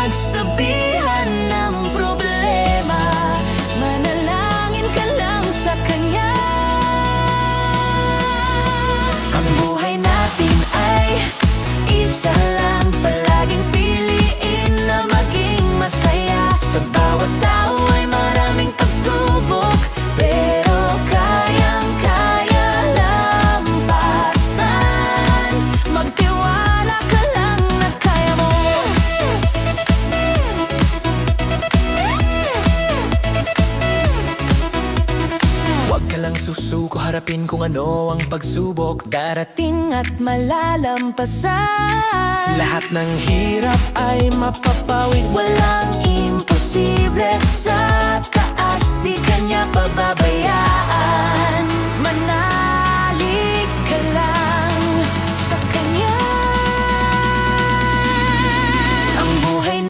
magsabihan ng problema. Manalangin ka lang sa Kanya. Ang buhay natin ay isa lang. Palaging piliin na maging masaya. Sa bawat tao ay maraming pagsubok, pero kayang-kaya lampasan. Magtiwala ka lang na kaya mo. Huwag ka lang susuko, harapin kung ano ang pagsubok. Darating at malalampasan. Lahat ng hirap ay mapapawid. Walang imposible sa taas, di kanya pababa.